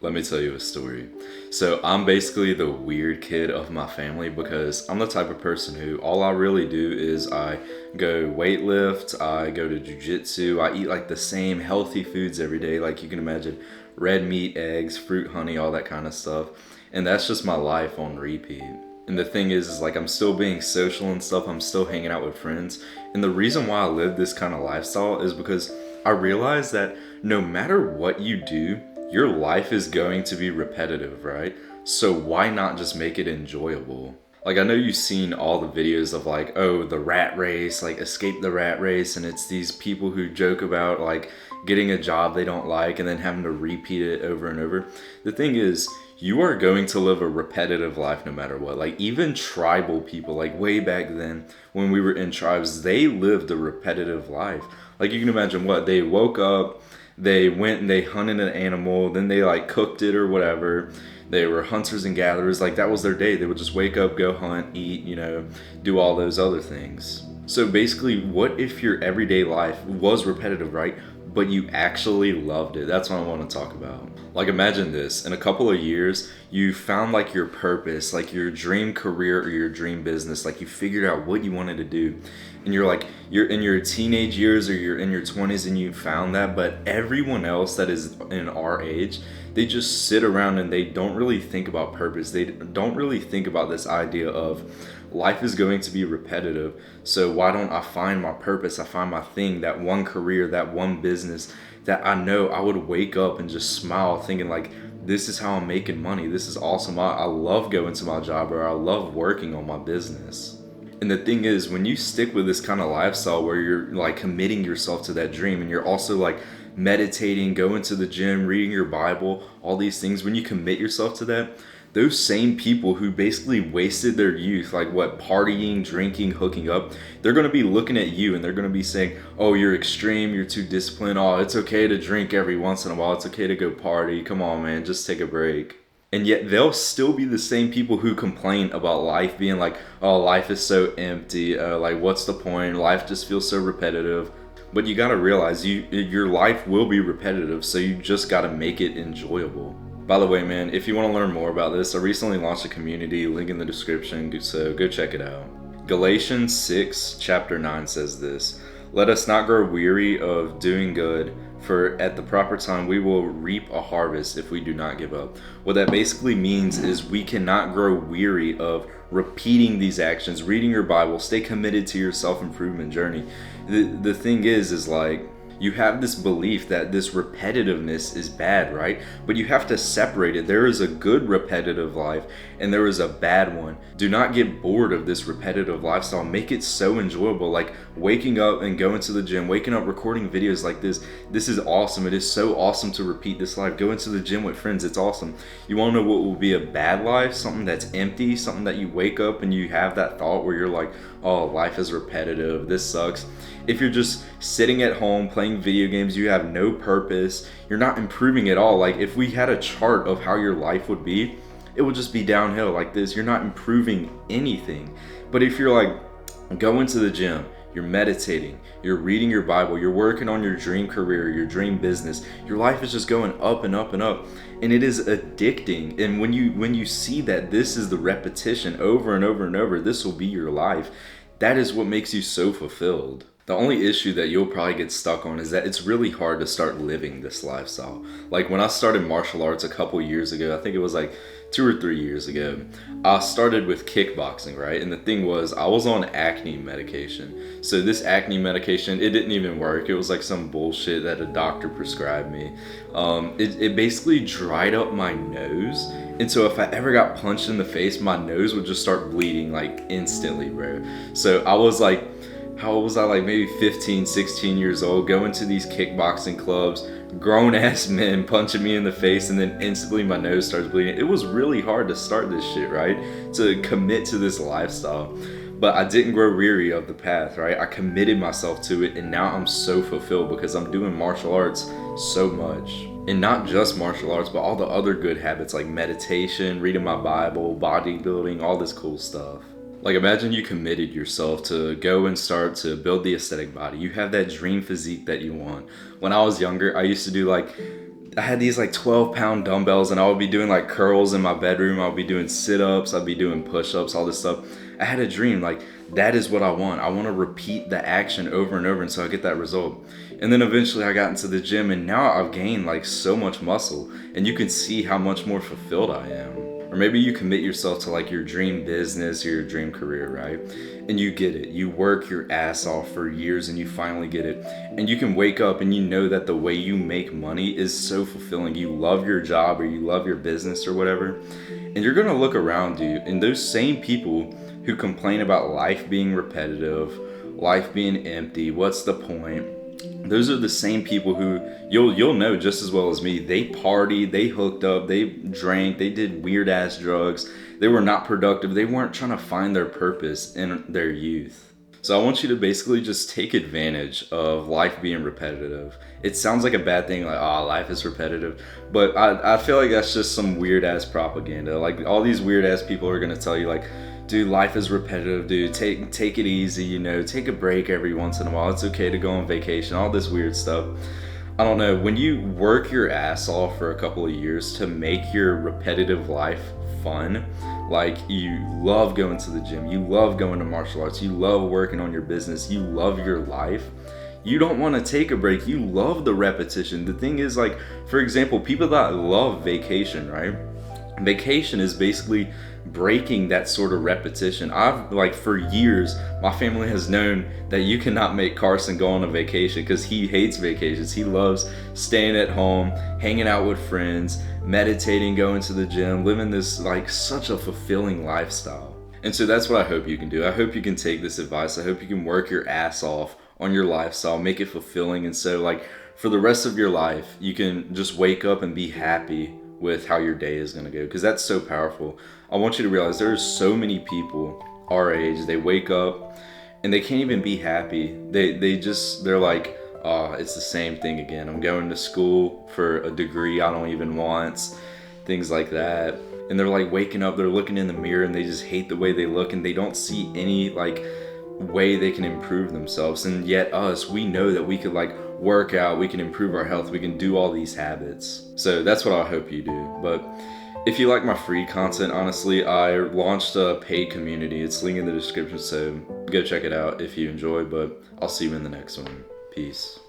Let me tell you a story. So, I'm basically the weird kid of my family because I'm the type of person who all I really do is I go weightlift, I go to jujitsu, I eat like the same healthy foods every day, like you can imagine red meat, eggs, fruit, honey, all that kind of stuff. And that's just my life on repeat. And the thing is like I'm still being social and stuff, I'm still hanging out with friends. And the reason why I live this kind of lifestyle is because I realize that no matter what you do, your life is going to be repetitive, right? So why not just make it enjoyable? Like I know you've seen all the videos of like, oh, the rat race, like escape the rat race, and it's these people who joke about like getting a job they don't like and then having to repeat it over and over. The thing is, you are going to live a repetitive life no matter what. Like even tribal people, like way back then when we were in tribes, they lived a repetitive life. Like you can imagine what they woke up, they went and they hunted an animal, then they like cooked it or whatever. They were hunters and gatherers, like that was their day. They would just wake up, go hunt, eat, do all those other things. So basically, what if your everyday life was repetitive, right? But you actually loved it? That's what I want to talk about. Like imagine this, in a couple of years, you found like your purpose, like your dream career or your dream business, like you figured out what you wanted to do. And you're in your teenage years or you're in your 20s and you found that, but everyone else that is in our age, they just sit around and they don't really think about purpose. They don't really think about this idea of life is going to be repetitive. So why don't I find my purpose? I find my thing, that one career, that one business that I know I would wake up and just smile thinking like, this is how I'm making money. This is awesome. I love going to my job, or I love working on my business. And the thing is, when you stick with this kind of lifestyle where you're like committing yourself to that dream and you're also like meditating, going to the gym, reading your Bible, all these things, when you commit yourself to that, those same people who basically wasted their youth, like what, partying, drinking, hooking up, they're going to be looking at you and they're going to be saying, oh, you're extreme, you're too disciplined, oh, it's okay to drink every once in a while, it's okay to go party, come on, man, just take a break. And yet they'll still be the same people who complain about life being like, oh, life is so empty, like what's the point, life just feels so repetitive. But you got to realize your life will be repetitive, so you just got to make it enjoyable. By the way, man, if you want to learn more about this, I recently launched a community, link in the description, so go check it out. Galatians 6, chapter 9 says this: let us not grow weary of doing good, for at the proper time we will reap a harvest if we do not give up. What that basically means is we cannot grow weary of repeating these actions, reading your Bible, stay committed to your self-improvement journey. The thing is like, you have this belief that this repetitiveness is bad, right? But you have to separate it. There is a good repetitive life and there is a bad one. Do not get bored of this repetitive lifestyle. Make it so enjoyable. Like waking up and going to the gym, waking up, recording videos like this. This is awesome. It is so awesome to repeat this life. Going to the gym with friends, it's awesome. You want to know what will be a bad life? Something that's empty, something that you wake up and you have that thought where you're like, oh, life is repetitive, this sucks. If you're just sitting at home playing video games, you have no purpose, you're not improving at all. Like if we had a chart of how your life would be, it would just be downhill like this. You're not improving anything. But if you're like going to the gym, you're meditating, you're reading your Bible, you're working on your dream career, your dream business, your life is just going up and up and up. And it is addicting. And when you see that this is the repetition over and over and over, this will be your life, that is what makes you so fulfilled. The only issue that you'll probably get stuck on is that it's really hard to start living this lifestyle. Like when I started martial arts a couple years ago, I think it was like 2 or 3 years ago, I started with kickboxing, right? And the thing was, I was on acne medication. So this acne medication, it didn't even work. It was like some bullshit that a doctor prescribed me. It basically dried up my nose. And so if I ever got punched in the face, my nose would just start bleeding like instantly, bro. So I was like, how old was I? Like maybe 15, 16 years old, going to these kickboxing clubs, grown ass men punching me in the face, and then instantly my nose starts bleeding. It was really hard to start this shit, right? To commit to this lifestyle. But I didn't grow weary of the path, right? I committed myself to it, and now I'm so fulfilled because I'm doing martial arts so much. And not just martial arts, but all the other good habits like meditation, reading my Bible, bodybuilding, all this cool stuff. Like imagine you committed yourself to go and start to build the aesthetic body. You have that dream physique that you want. When I was younger, I used to do like I had these like 12-pound dumbbells, and I would be doing like curls in my bedroom. I would be doing sit-ups. I'd be doing push-ups, all this stuff. I had a dream, like, that is what I want. I want to repeat the action over and over until I get that result. And then eventually I got into the gym, and now I've gained like so much muscle, and you can see how much more fulfilled I am. Or maybe you commit yourself to like your dream business or your dream career, right? And you get it. You work your ass off for years and you finally get it. And you can wake up and you know that the way you make money is so fulfilling. You love your job or you love your business or whatever. And you're going to look around you, and those same people who complain about life being repetitive, life being empty, what's the point? Those are the same people who you'll know just as well as me. They partied, they hooked up, they drank, they did weird ass drugs. They were not productive. They weren't trying to find their purpose in their youth. So I want you to basically just take advantage of life being repetitive. It sounds like a bad thing, like, oh, life is repetitive. But I feel like that's just some weird ass propaganda. Like, all these weird ass people are going to tell you, like, dude, life is repetitive, dude. Take it easy, you know. Take a break every once in a while. It's okay to go on vacation, all this weird stuff. I don't know. When you work your ass off for a couple of years to make your repetitive life fun, like you love going to the gym, you love going to martial arts, you love working on your business, you love your life, you don't want to take a break. You love the repetition. The thing is, like, for example, people that love vacation, right? Vacation is basically breaking that sort of repetition. I've, like, for years, my family has known that you cannot make Carson go on a vacation because he hates vacations. He loves staying at home, hanging out with friends, meditating, going to the gym, living this, like, such a fulfilling lifestyle. And so that's what I hope you can do. I hope you can take this advice. I hope you can work your ass off on your lifestyle, make it fulfilling. And so, like, for the rest of your life, you can just wake up and be happy with how your day is going to go, because that's so powerful. I want you to realize there's so many people our age, they wake up and they can't even be happy. They're like, oh, it's the same thing again. I'm going to school for a degree I don't even want, things like that. And they're like waking up, they're looking in the mirror and they just hate the way they look, and they don't see any like way they can improve themselves. And yet us, we know that we could like work out, we can improve our health, we can do all these habits. So that's what I hope you do. But if you like my free content, honestly, I launched a paid community. It's linked in the description, so go check it out if you enjoy. But I'll see you in the next one. Peace.